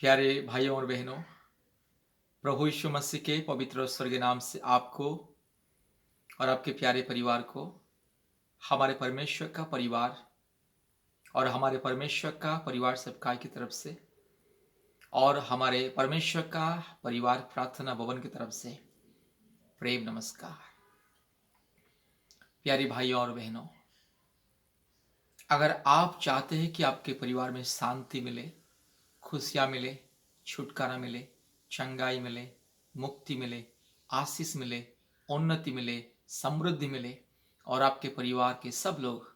प्यारे भाइयों और बहनों, प्रभु यीशु मसीह के पवित्र और स्वर्गीय नाम से आपको और आपके प्यारे परिवार को हमारे परमेश्वर का परिवार और हमारे परमेश्वर का परिवार सबकाय की तरफ से और हमारे परमेश्वर का परिवार प्रार्थना भवन की तरफ से प्रेम नमस्कार। प्यारे भाइयों और बहनों, अगर आप चाहते हैं कि आपके परिवार में शांति मिले, खुशियाँ मिले, छुटकारा मिले, चंगाई मिले, मुक्ति मिले, आशीष मिले, उन्नति मिले, समृद्धि मिले और आपके परिवार के सब लोग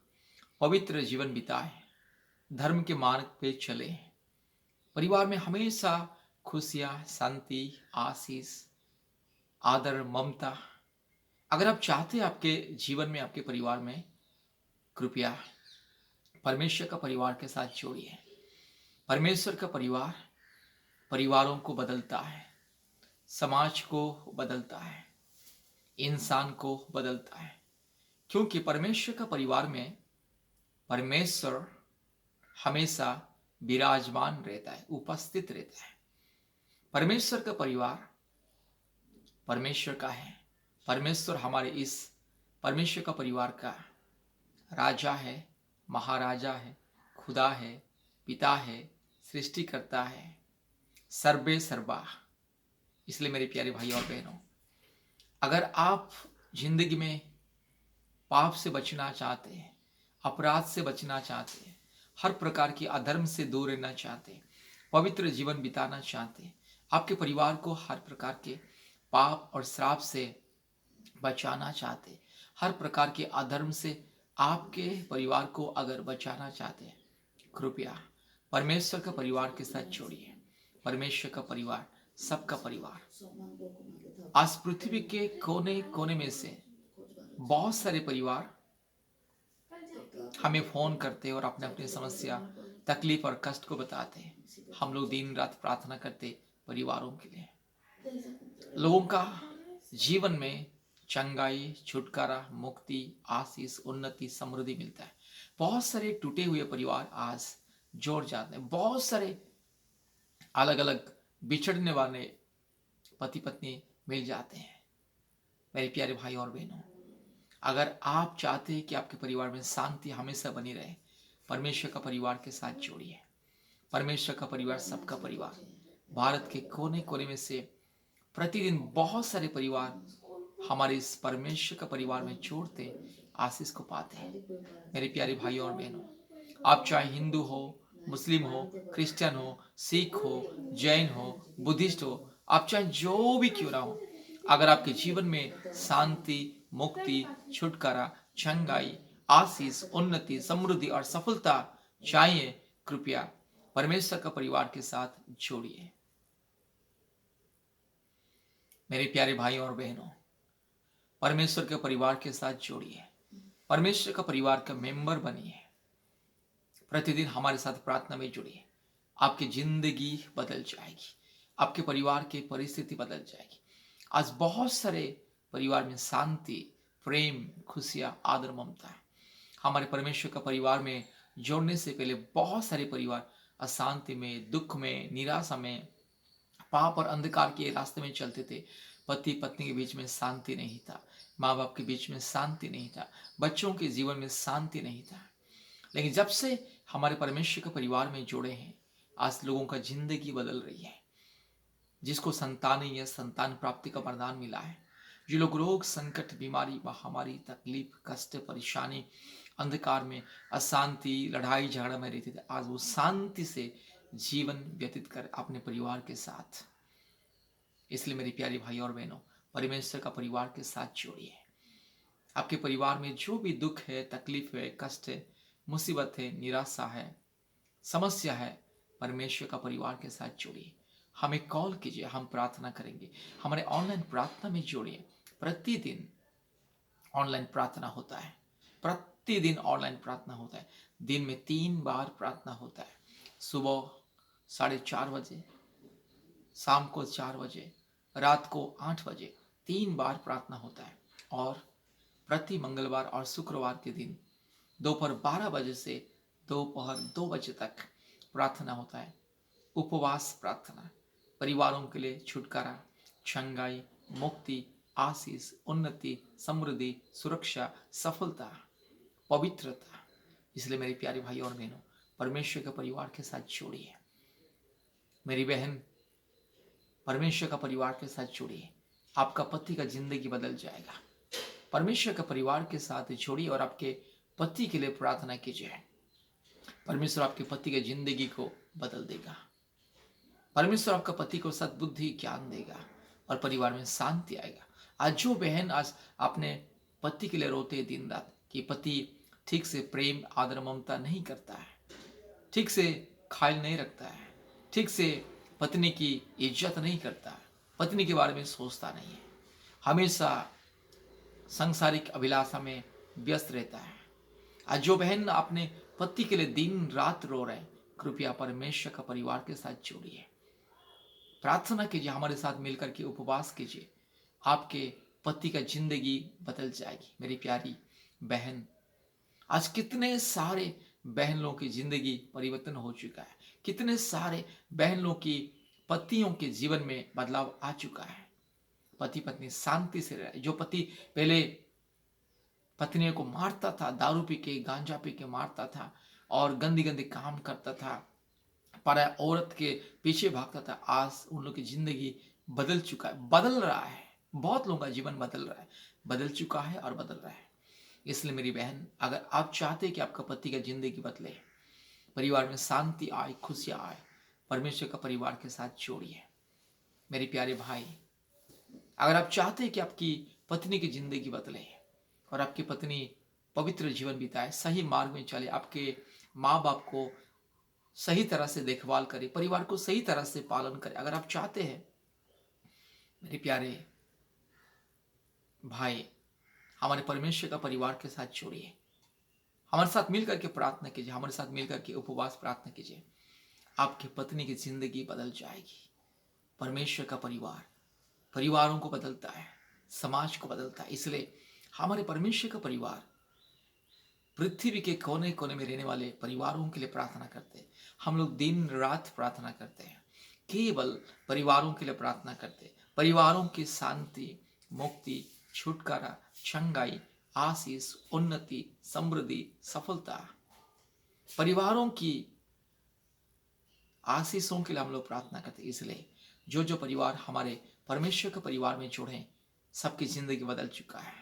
पवित्र जीवन बिताएं, धर्म के मार्ग पे चले, परिवार में हमेशा खुशियाँ, शांति, आशीष, आदर, ममता, अगर आप चाहते हैं आपके जीवन में, आपके परिवार में, कृपया परमेश्वर का परिवार के साथ जोड़िए। परमेश्वर का परिवार परिवारों को बदलता है, समाज को बदलता है, इंसान को बदलता है, क्योंकि परमेश्वर का परिवार में परमेश्वर हमेशा विराजमान रहता है, उपस्थित रहता है। परमेश्वर का परिवार परमेश्वर का है। परमेश्वर हमारे इस परमेश्वर का परिवार का राजा है, महाराजा है, खुदा है, पिता है, सृष्टिकर्ता है, सर्वे सर्वा। इसलिए मेरे प्यारे भाई और बहनों, अगर आप जिंदगी में पाप से बचना चाहते हैं, अपराध से बचना चाहते हैं, हर प्रकार की अधर्म से दूर रहना चाहते हैं, पवित्र जीवन बिताना चाहते हैं, आपके परिवार को हर प्रकार के पाप और श्राप से बचाना चाहते हैं, हर प्रकार के अधर्म से आपके परिवार को अगर बचाना चाहते हैं, कृपया परमेश्वर का परिवार के साथ जोड़िए। परमेश्वर का परिवार सबका परिवार। आज पृथ्वी के कोने कोने में से बहुत सारे परिवार हमें फोन करते और अपने अपनी समस्या, तकलीफ और कष्ट को बताते हैं। हम लोग दिन रात प्रार्थना करते परिवारों के लिए। लोगों का जीवन में चंगाई, छुटकारा, मुक्ति, आशीष, उन्नति, समृद्धि मिलता है। बहुत सारे टूटे हुए परिवार आज जोड़ जाते हैं। बहुत सारे अलग अलग बिछड़ने वाले पति पत्नी मिल जाते हैं। मेरे प्यारे भाई और बहनों, अगर आप चाहते हैं कि आपके परिवार में शांति हमेशा बनी रहे, परमेश्वर का परिवार के साथ जोड़िए। परमेश्वर का परिवार सबका परिवार। भारत के कोने कोने में से प्रतिदिन बहुत सारे परिवार हमारे इस परमेश्वर का परिवार में जोड़ते आशीष को पाते हैं। मेरे प्यारे भाइयों और बहनों, आप चाहे हिंदू हो, मुस्लिम हो, क्रिश्चियन हो, सिख हो, जैन हो, बुद्धिस्ट हो, आप चाहे जो भी क्यों ना हो, अगर आपके जीवन में शांति, मुक्ति, छुटकारा, चंगाई, आशीष, उन्नति, समृद्धि और सफलता चाहिए, कृपया परमेश्वर का परिवार के साथ जोड़िए। मेरे प्यारे भाइयों और बहनों, परमेश्वर के परिवार के साथ जोड़िए। परमेश्वर का परिवार का मेंबर बनिए। प्रतिदिन हमारे साथ प्रार्थना में जुड़िए। आपकी जिंदगी बदल जाएगी, आपके परिवार की परिस्थिति बदल जाएगी। आज बहुत सारे परिवार में शांति, प्रेम, खुशियां, आदर, ममता है। हमारे परमेश्वर का परिवार में जोड़ने से पहले बहुत सारे परिवार अशांति में, दुख में, निराशा में, पाप और अंधकार के रास्ते में चलते थे। पति पत्नी के बीच में शांति नहीं था, माँ बाप के बीच में शांति नहीं था, बच्चों के जीवन में शांति नहीं था। लेकिन जब से हमारे परमेश्वर के परिवार में जुड़े हैं, आज लोगों का जिंदगी बदल रही है। जिसको संतान या संतान प्राप्ति का वरदान मिला है, जो लोग रोग, संकट, बीमारी, महामारी, तकलीफ, कष्ट, परेशानी, अंधकार में, अशांति, लड़ाई झगड़ा में रहते थे, आज वो शांति से जीवन व्यतीत कर अपने परिवार के साथ। इसलिए मेरी प्यारी भाई और बहनों, परमेश्वर का परिवार के साथ जोड़िए। आपके परिवार में जो भी दुख है, तकलीफ है, कष्ट है, मुसीबत है, निराशा है, समस्या है, परमेश्वर का परिवार के साथ जोड़िए। हमें कॉल कीजिए, हम प्रार्थना करेंगे। हमारे ऑनलाइन प्रार्थना में जोड़िए। प्रतिदिन ऑनलाइन प्रार्थना होता है, प्रतिदिन ऑनलाइन प्रार्थना होता है। दिन में 3 बार प्रार्थना होता है। सुबह 4:30 बजे, शाम को 4 बजे, रात को 8 बजे, 3 बार प्रार्थना होता है। और प्रति मंगलवार और शुक्रवार के दिन दोपहर 12 बजे से दोपहर 2 बजे तक प्रार्थना होता है। उपवास प्रार्थना, परिवारों के लिए छुटकारा, चंगाई, मुक्ति, आशीष, उन्नति, समृद्धि, सुरक्षा, सफलता, पवित्रता। इसलिए मेरे प्यारे भाई और बहनों, परमेश्वर के परिवार के साथ जोड़िए। मेरी बहन, परमेश्वर का परिवार के साथ जुड़िए, आपका पति का जिंदगी बदल जाएगा। परमेश्वर का परिवार के साथ जोड़िए और आपके पति के लिए प्रार्थना कीजिए। परमेश्वर आपके पति की जिंदगी को बदल देगा। परमेश्वर आपका पति को सद्बुद्धि ज्ञान देगा और परिवार में शांति आएगा। आज जो बहन आज अपने पति के लिए रोते दिन रात कि पति ठीक से प्रेम आदर ममता नहीं करता है, ठीक से ख्याल नहीं रखता है, ठीक से पत्नी की इज्जत नहीं करता, पत्नी के बारे में सोचता नहीं है, हमेशा सांसारिक अभिलाषा में व्यस्त रहता है। आज जो बहन अपने पति के लिए दिन रात रो रहे, कृपया परमेश्वर का परिवार के साथ जोड़िए, प्रार्थना कीजिए, हमारे साथ मिलकर के उपवास कीजिए, आपके पति का जिंदगी बदल जाएगी। मेरी प्यारी बहन, आज कितने सारे बहन लोगों की जिंदगी परिवर्तन हो चुका है, कितने सारे बहन लोगों की पतियों के जीवन में बदलाव आ चुका है। पति पत्नी शांति से रहे। जो पति पहले पत्नियों को मारता था, दारू पी के गांजा पी के मारता था और गंदी गंदी काम करता था, पर औरत के पीछे भागता था, आज उन लोगों की जिंदगी बदल चुका है, बदल रहा है। बहुत लोगों का जीवन बदल रहा है, बदल चुका है और बदल रहा है। इसलिए मेरी बहन, अगर आप चाहते हैं कि आपका पति का जिंदगी बदले, परिवार में शांति आए, खुशियां आए, परमेश्वर का परिवार के साथ जोड़िए। मेरे प्यारे भाई, अगर आप चाहते हैं कि आपकी पत्नी की जिंदगी बदले और आपकी पत्नी पवित्र जीवन बिताए, सही मार्ग में चले, आपके माँ बाप को सही तरह से देखभाल करे, परिवार को सही तरह से पालन करे, अगर आप चाहते हैं मेरे प्यारे भाई, हमारे परमेश्वर का परिवार के साथ जोड़िए, हमारे साथ मिलकर के प्रार्थना कीजिए, हमारे साथ मिलकर के उपवास प्रार्थना कीजिए। आपकी पत्नी की जिंदगी बदल जाएगी। परमेश्वर का परिवार परिवारों को बदलता है, समाज को बदलता है। इसलिए हमारे परमेश्वर का परिवार पृथ्वी के कोने कोने में रहने वाले परिवारों के लिए प्रार्थना करते हैं। हम लोग दिन रात प्रार्थना करते हैं, केवल परिवारों के लिए प्रार्थना करते हैं। परिवारों की शांति, मुक्ति, छुटकारा, चंगाई, आशीष, उन्नति, समृद्धि, सफलता, परिवारों की आशीषों के लिए हम लोग प्रार्थना करते हैं। इसलिए जो जो परिवार हमारे परमेश्वर के परिवार में जुड़े, सबकी जिंदगी बदल चुका है।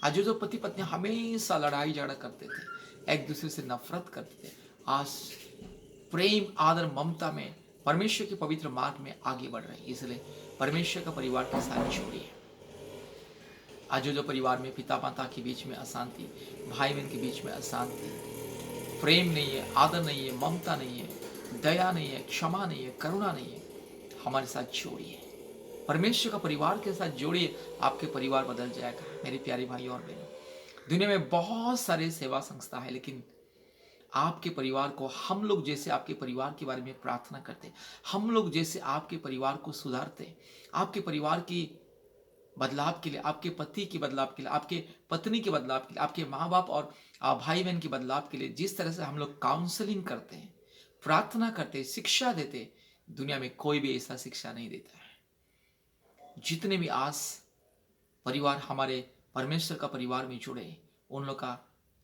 आज जो पति पत्नी हमेशा लड़ाई झगड़ा करते थे, एक दूसरे से नफरत करते थे, आज प्रेम आदर ममता में परमेश्वर के पवित्र मार्ग में आगे बढ़ रहे हैं। इसलिए परमेश्वर का परिवार के साथ जोड़िए। आज जो परिवार में पिता माता के बीच में अशांति, भाई बहन के बीच में अशांति, प्रेम नहीं है, आदर नहीं है, ममता नहीं है, दया नहीं है, क्षमा नहीं है, करुणा नहीं है, हमारे साथ जोड़िए, परमेश्वर का परिवार के साथ जोड़िए, आपके परिवार बदल जाएगा। मेरे प्यारे भाई और बहनों, दुनिया में बहुत सारे सेवा संस्था है, लेकिन आपके परिवार को, हम लोग जैसे आपके परिवार के बारे में प्रार्थना करते, हम लोग जैसे आपके परिवार को सुधारते, आपके परिवार की बदलाव के लिए, आपके पति के बदलाव के लिए, आपके पत्नी के बदलाव के लिए, आपके माँ बाप और भाई बहन के बदलाव के लिए, जिस तरह से हम लोग काउंसलिंग करते हैं, प्रार्थना करते हैं, शिक्षा देते, दुनिया में कोई भी ऐसा शिक्षा नहीं देता है। जितने भी आज परिवार हमारे परमेश्वर का परिवार में जुड़े, उन लोग का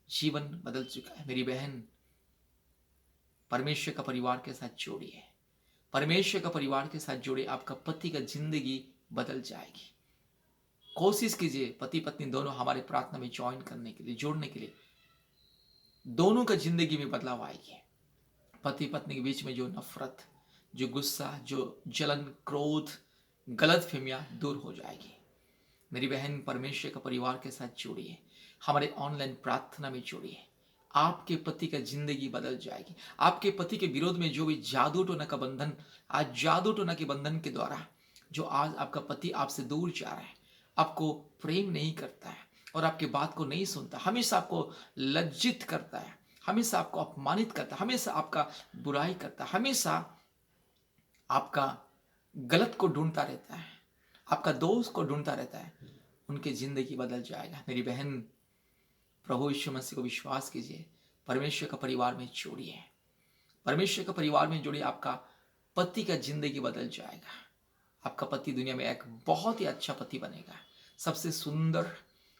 जीवन बदल चुका है। मेरी बहन, परमेश्वर का परिवार के साथ जोड़िए, परमेश्वर का परिवार के साथ जोड़िए, आपका पति का जिंदगी बदल जाएगी। कोशिश कीजिए पति पत्नी दोनों हमारे प्रार्थना में ज्वाइन करने के लिए, जोड़ने के लिए, दोनों का जिंदगी में बदलाव आएगी। पति पत्नी के बीच में जो नफरत, जो गुस्सा, जो जलन, क्रोध, गलत फहमियां दूर हो जाएगी। मेरी बहन, परमेश्वर का परिवार के साथ जोड़िए, हमारे ऑनलाइन प्रार्थना में जोड़िए, आपके पति का जिंदगी बदल जाएगी। आपके पति के विरोध में जो भी जादू टोना का बंधन, आज जादू टोना के बंधन के द्वारा जो आज आपका पति आपसे दूर जा रहा है, आपको प्रेम नहीं करता है और आपके बात को नहीं सुनता, हमेशा आपको लज्जित करता है, हमेशा आपको अपमानित करता है, हमेशा आपका बुराई करता है, हमेशा आपका गलत को ढूंढता रहता है, आपका दोष को ढूंढता रहता है, उनकी जिंदगी बदल जाएगा। मेरी बहन, प्रभु यीशु मसीह को विश्वास कीजिए, परमेश्वर का परिवार में जोड़िए, परमेश्वर का परिवार में जोड़िए, आपका पति का जिंदगी बदल जाएगा। आपका पति दुनिया में एक बहुत ही अच्छा पति बनेगा, सबसे सुंदर,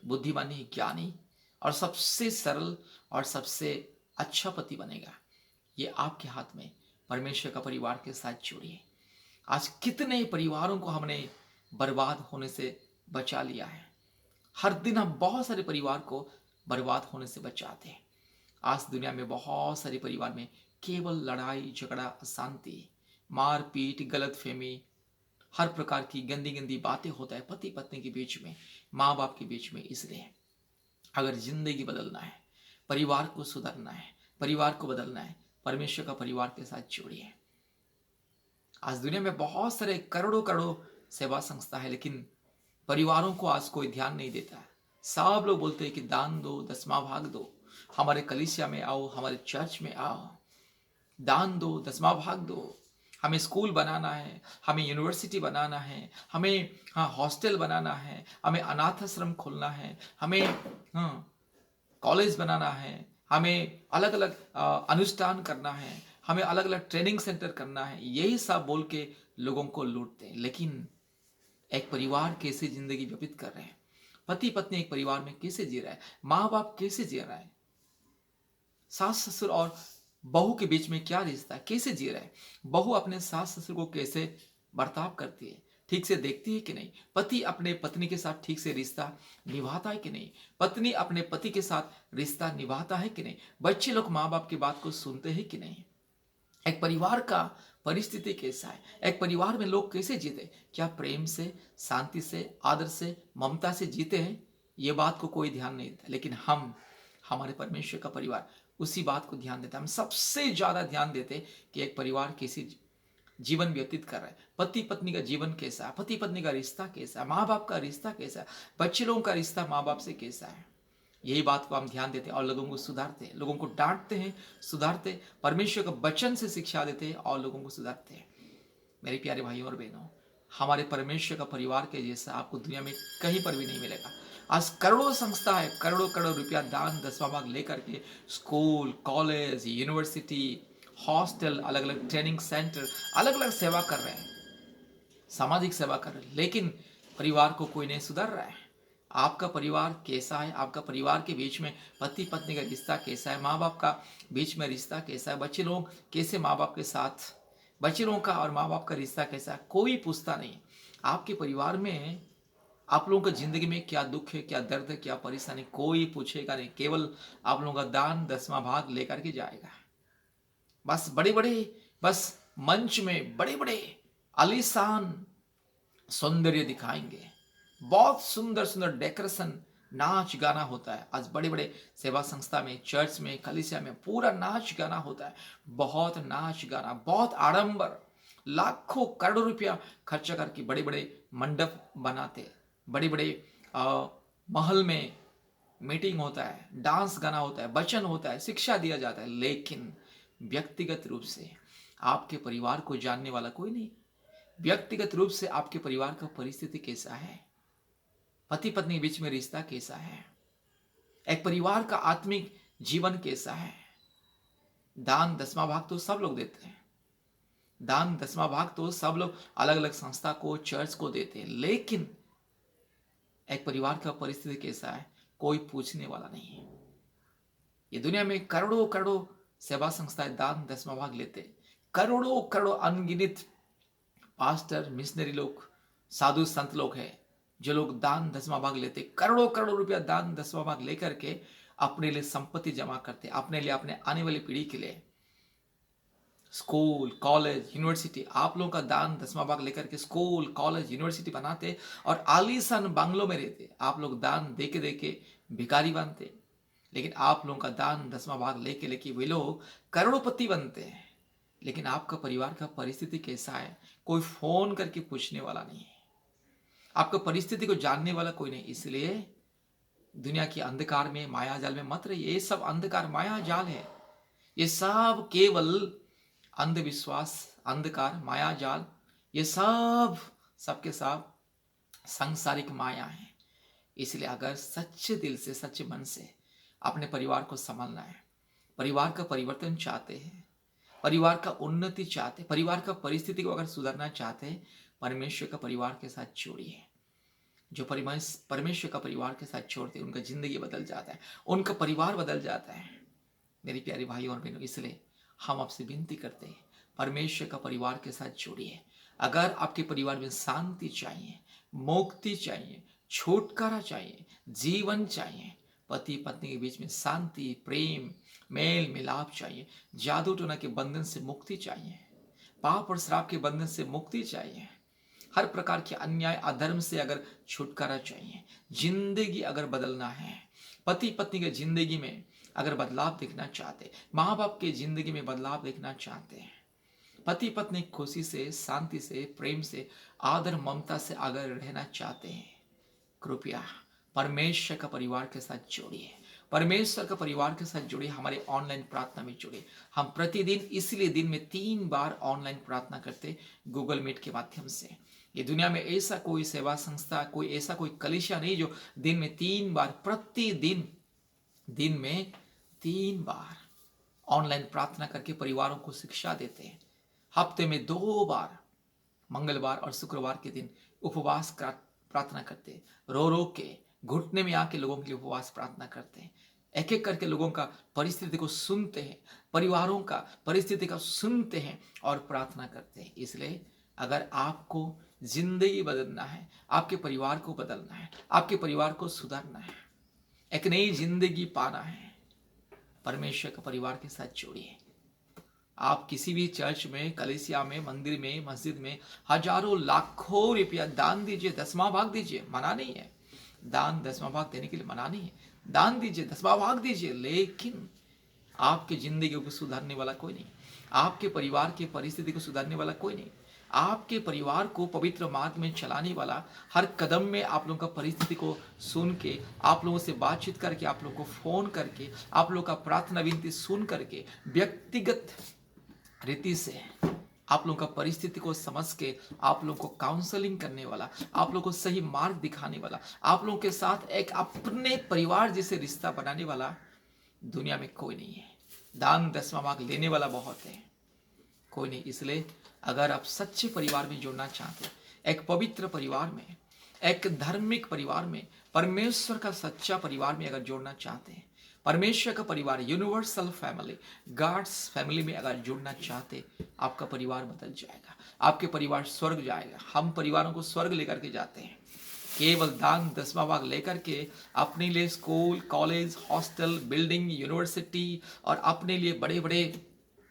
बुद्धिमानी, ज्ञानी और सबसे सरल और सबसे अच्छा पति बनेगा। ये आपके हाथ में। परमेश्वर का परिवार के साथ जुड़िए। आज कितने परिवारों को हमने बर्बाद होने से बचा लिया है। हर दिन हम बहुत सारे परिवार को बर्बाद होने से बचाते हैं। आज दुनिया में बहुत सारे परिवार में केवल लड़ाई झगड़ा, अशांति, मारपीट, गलतफहमी, हर प्रकार की गंदी गंदी बातें होता है पति पत्नी के बीच में, माँ बाप के बीच में। इसलिए अगर जिंदगी बदलना है, परिवार को सुधारना है, परिवार को बदलना है, परमेश्वर का परिवार के साथ जोड़िए। आज दुनिया में बहुत सारे करोड़ों करोड़ों सेवा संस्था है, लेकिन परिवारों को आज कोई ध्यान नहीं देता है। सब लोग बोलते हैं कि दान दो, दसवां भाग दो, हमारे कलीसिया में आओ, हमारे चर्च में आओ, दान दो, दसवां भाग दो, हमें स्कूल बनाना है, हमें यूनिवर्सिटी बनाना है, हमें हॉस्टल बनाना है, हमें अनाथ आश्रम खोलना है, हमें कॉलेज बनाना है, हमें अलग अलग अनुष्ठान करना है, हमें अलग अलग ट्रेनिंग सेंटर करना है। यही सब बोल के लोगों को लूटते हैं। लेकिन एक परिवार कैसे जिंदगी व्यतीत कर रहे हैं, पति पत्नी एक परिवार में कैसे जी रहा है, माँ बाप कैसे जी रहा है, सास ससुर और बहू के बीच में क्या रिश्ता है, कैसे जी रहा है, बहू अपने सास ससुर को कैसे बर्ताव करती है, ठीक से देखती है कि नहीं, पति अपने पत्नी के साथ ठीक से रिश्ता निभाता है कि नहीं, पत्नी अपने पति के साथ रिश्ता निभाता है कि नहीं, बच्चे लोग माँ बाप की बात को सुनते हैं कि नहीं, एक परिवार का परिस्थिति कैसा है, एक परिवार में लोग कैसे जीते, क्या प्रेम से, शांति से, आदर से, ममता से जीते हैं, ये बात को कोई ध्यान नहीं देता। लेकिन हम, हमारे परमेश्वर का परिवार उसी बात को ध्यान देता है। हम सबसे ज्यादा ध्यान देते कि एक परिवार कैसे जीवन व्यतीत कर रहा है, पति पत्नी का जीवन कैसा है, पति पत्नी का रिश्ता कैसा है, माँ बाप का रिश्ता कैसा है, बच्चे लोगों का रिश्ता माँ बाप से कैसा है। यही बात को हम ध्यान देते हैं और लोगों को सुधारते हैं, लोगों को डांटते हैं, सुधारते, परमेश्वर का वचन से शिक्षा देते हैं और लोगों को सुधारते हैं। मेरे प्यारे भाइयों और बहनों, हमारे परमेश्वर का परिवार के जैसा आपको दुनिया में कहीं पर भी नहीं मिलेगा। आज करोड़ों संस्था है, करोड़ों करोड़ रुपया दान दसवां भाग लेकर के स्कूल, कॉलेज, यूनिवर्सिटी, हॉस्टल, अलग अलग ट्रेनिंग सेंटर, अलग अलग सेवा कर रहे हैं, सामाजिक सेवा कर रहे हैं, लेकिन परिवार को कोई नहीं सुधार रहा है। आपका परिवार कैसा है, आपका परिवार के बीच में पति पत्नी का रिश्ता कैसा है, माँ बाप का बीच में रिश्ता कैसा है, बच्चे लोग कैसे माँ बाप के साथ, बच्चे लोगों का और माँ बाप का रिश्ता कैसा है, कोई पूछता नहीं। आपके परिवार में आप लोगों का जिंदगी में क्या दुख है, क्या दर्द है, क्या परेशानी, कोई पूछेगा नहीं। केवल आप लोगों का दान दसवां भाग लेकर के जाएगा। बस बड़े बड़े, बस मंच में बड़े बड़े आलीशान सौंदर्य दिखाएंगे, बहुत सुंदर सुंदर डेकोरेशन, नाच गाना होता है। आज बड़े बड़े सेवा संस्था में, चर्च में, कलीसिया में पूरा नाच गाना होता है, बहुत नाच गाना, बहुत आडंबर, लाखों करोड़ों रुपया खर्चा करके बड़े बड़े मंडप बनाते, बड़े बड़े महल में मीटिंग होता है, डांस गाना होता है, वचन होता है, शिक्षा दिया जाता है। लेकिन व्यक्तिगत रूप से आपके परिवार को जानने वाला कोई नहीं। व्यक्तिगत रूप से आपके परिवार का परिस्थिति कैसा है, पति पत्नी के बीच में रिश्ता कैसा है, एक परिवार का आत्मिक जीवन कैसा है। दान दसवां भाग तो सब लोग देते हैं, दान दसवां भाग तो सब लोग अलग अलग संस्था को, चर्च को देते हैं, लेकिन एक परिवार का परिस्थिति कैसा है कोई पूछने वाला नहीं है। ये दुनिया में करोड़ों करोड़ों सेवा संस्थाएं दान दसवां भाग लेते, करोड़ों करोड़ों अनगिनत पास्टर, मिशनरी लोग, साधु संत लोग हैं जो लोग दान दसवां भाग लेते, करोड़ों करोड़ों रुपया दान दसवां भाग लेकर के अपने लिए संपत्ति जमा करते, अपने लिए, अपने आने वाली पीढ़ी के लिए स्कूल, कॉलेज, यूनिवर्सिटी। आप लोगों का दान दसवां भाग लेकर के स्कूल, कॉलेज, यूनिवर्सिटी बनाते और आलीशान बंगलों में रहते। आप लोग दान देके देके भिखारी बनते, लेकिन आप लोगों का दान दसवां भाग लेके लेके वे लोग करोड़पति बनते हैं। लेकिन आपका परिवार का परिस्थिति कैसा है कोई फोन करके पूछने वाला नहीं है, आपका परिस्थिति को जानने वाला कोई नहीं। इसलिए दुनिया के अंधकार में, माया जाल में मत रहिए। ये सब अंधकार माया जाल है, ये सब केवल अंधविश्वास, अंधकार, माया जाल, ये सब सबके सब सांसारिक माया है। इसलिए अगर सच्चे दिल से, सच्चे मन से अपने परिवार को संभालना है, परिवार का परिवर्तन चाहते हैं, परिवार का उन्नति चाहते, परिवार का परिस्थिति को अगर सुधारना चाहते हैं, परमेश्वर का परिवार के साथ जोड़िए। जो परमेश्वर का परिवार के साथ छोड़ते हैं, उनका जिंदगी बदल जाता है, उनका परिवार बदल जाता है। मेरी प्यारी भाई और बहनों, इसलिए हम आपसे विनती करते हैं, परमेश्वर का परिवार के साथ जोड़िए। अगर आपके परिवार में शांति चाहिए, मुक्ति चाहिए, छुटकारा चाहिए, जीवन चाहिए, पति पत्नी के बीच में शांति, प्रेम, मेल मिलाप चाहिए, जादू टोना के बंधन से मुक्ति चाहिए, पाप और श्राप के बंधन से मुक्ति चाहिए, हर प्रकार के अन्याय अधर्म से अगर छुटकारा चाहिए, जिंदगी अगर बदलना है, पति पत्नी के जिंदगी में अगर बदलाव देखना चाहते, माँ बाप के जिंदगी में बदलाव देखना चाहते हैं, पति पत्नी खुशी से, शांति से, प्रेम से, आदर ममता से अगर रहना चाहते हैं, कृपया परमेश्वर का परिवार के साथ जोड़िए। परमेश्वर का परिवार के साथ जुड़िए, हमारे ऑनलाइन प्रार्थना में जुड़िए। हम प्रतिदिन इसलिए दिन में 3 बार ऑनलाइन प्रार्थना करते, गूगल मीट के माध्यम से। ये दुनिया में ऐसा कोई सेवा संस्था, कोई ऐसा कोई कलीसिया नहीं जो दिन में 3 बार, प्रतिदिन दिन में 3 बार ऑनलाइन प्रार्थना करके परिवारों को शिक्षा देते हैं। हफ्ते में 2 बार, मंगलवार और शुक्रवार के दिन उपवास प्रार्थना करते, रो रो के घुटने में आके लोगों के लिए उपवास प्रार्थना करते हैं। एक एक करके लोगों का परिस्थिति को सुनते हैं, परिवारों का परिस्थिति का सुनते हैं और प्रार्थना करते हैं। इसलिए अगर आपको जिंदगी बदलना है, आपके परिवार को बदलना है, आपके परिवार को सुधारना है, एक नई जिंदगी पाना है, परमेश्वर का परिवार के साथ जोड़िए। आप किसी भी चर्च में, कलीसिया में, मंदिर में, मस्जिद में हजारों लाखों रुपया दान दीजिए, 10वां भाग दीजिए, मना नहीं है। दान 10वां भाग देने के लिए मना नहीं है, दान दीजिए, 10वां भाग दीजिए, लेकिन आपके जिंदगी को सुधारने वाला कोई नहीं, आपके परिवार की परिस्थिति को सुधारने वाला कोई नहीं, आपके परिवार को पवित्र मार्ग में चलाने वाला, हर कदम में आप लोगों का परिस्थिति को सुन के, आप लोगों से बातचीत करके, आप लोगों को फोन करके, आप लोगों का प्रार्थना विनती सुन करके, व्यक्तिगत रीति से आप लोगों का परिस्थिति को समझ के आप लोगों को काउंसलिंग करने वाला, आप लोगों को सही मार्ग दिखाने वाला, आप लोगों के साथ एक अपने परिवार जैसे रिश्ता बनाने वाला दुनिया में कोई नहीं है। दान 10वां भाग लेने वाला बहुत है, कोई नहीं। इसलिए अगर आप सच्चे परिवार में जुड़ना चाहते हैं, एक पवित्र परिवार में, एक धार्मिक परिवार में, परमेश्वर का सच्चा परिवार में अगर जोड़ना चाहते हैं, परमेश्वर का परिवार, यूनिवर्सल फैमिली, गॉड्स फैमिली में अगर जुड़ना चाहते, आपका परिवार बदल जाएगा, आपके परिवार स्वर्ग जाएगा। हम परिवारों को स्वर्ग लेकर के जाते हैं, केवल दान 10वां भाग लेकर के अपने लिए school, college, hostel, building, university और अपने लिए बड़े बड़े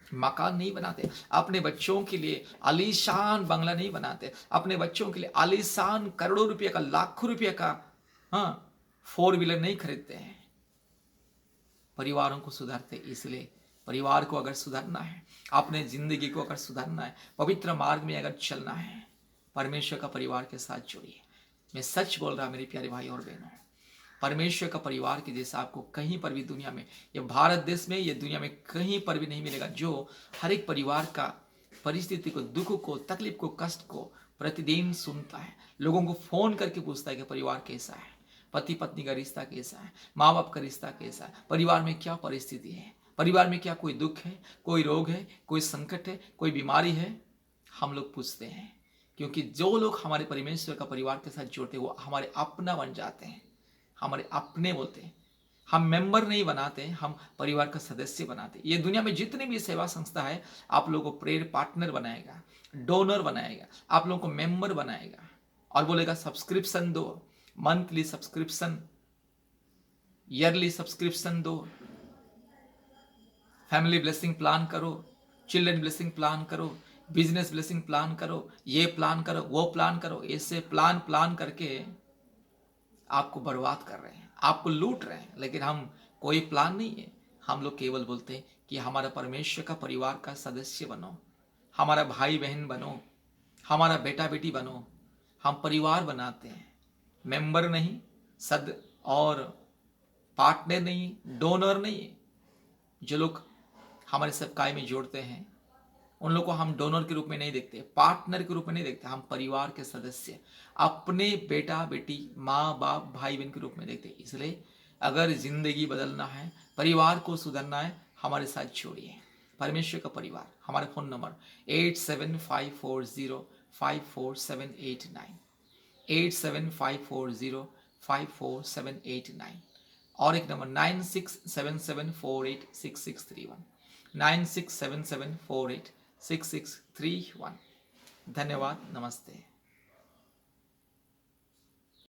मकान नहीं बनाते, अपने बच्चों के लिए आलीशान बंगला नहीं बनाते, अपने बच्चों के लिए आलीशान करोड़ों रुपये का, लाखों रुपये का 4 व्हीलर नहीं खरीदते हैं। परिवारों को सुधारते। इसलिए परिवार को अगर सुधारना है, अपने जिंदगी को अगर सुधारना है, पवित्र मार्ग में अगर चलना है, परमेश्वर का परिवार के साथ जुड़िए। मैं सच बोल रहा मेरे प्यारे भाई और बहनों, परमेश्वर का परिवार के जैसा आपको कहीं पर भी दुनिया में, ये भारत देश में, ये दुनिया में कहीं पर भी नहीं मिलेगा, जो हर एक परिवार का परिस्थिति को, दुख को, तकलीफ को, कष्ट को प्रतिदिन सुनता है, लोगों को फोन करके पूछता है कि परिवार कैसा है, पति पत्नी का रिश्ता कैसा है, माँ बाप का रिश्ता कैसा है, परिवार में क्या परिस्थिति है, परिवार में क्या कोई दुख है, कोई रोग है, कोई संकट है, कोई बीमारी है। हम लोग पूछते हैं, क्योंकि जो लोग हमारे परमेश्वर का परिवार के साथ जुड़ते हैं वो हमारे अपना बन जाते हैं, हमारे अपने बोलते हैं। हम मेंबर नहीं बनाते, हम परिवार का सदस्य बनाते। ये दुनिया में जितनी भी सेवा संस्था है, आप लोगों को प्रेयर पार्टनर बनाएगा, डोनर बनाएगा, आप लोगों को मेंबर बनाएगा और बोलेगा सब्सक्रिप्शन दो, मंथली सब्सक्रिप्शन, ईयरली सब्सक्रिप्शन दो, फैमिली ब्लेसिंग प्लान करो, चिल्ड्रन ब्लेसिंग प्लान करो, बिजनेस ब्लेसिंग प्लान करो, ये प्लान करो, वो प्लान करो। ऐसे प्लान करके आपको बर्बाद कर रहे हैं, आपको लूट रहे हैं। लेकिन हम कोई प्लान नहीं है, हम लोग केवल बोलते हैं कि हमारा परमेश्वर का परिवार का सदस्य बनो, हमारा भाई बहन बनो, हमारा बेटा बेटी बनो। हम परिवार बनाते हैं, मेंबर नहीं, सद और पार्टनर नहीं, डोनर नहीं। जो लोग हमारे सबकाई में जोड़ते हैं उन लोग को हम डोनर के रूप में नहीं देखते, पार्टनर के रूप में नहीं देखते, हम परिवार के सदस्य, अपने बेटा बेटी, माँ बाप, भाई बहन के रूप में देखते। इसलिए अगर जिंदगी बदलना है, परिवार को सुधारना है, हमारे साथ जोड़िए। परमेश्वर का परिवार। हमारे फ़ोन नंबर 8754054789, 8754054789, और एक नंबर 9677486631, 9677486631। धन्यवाद, नमस्ते।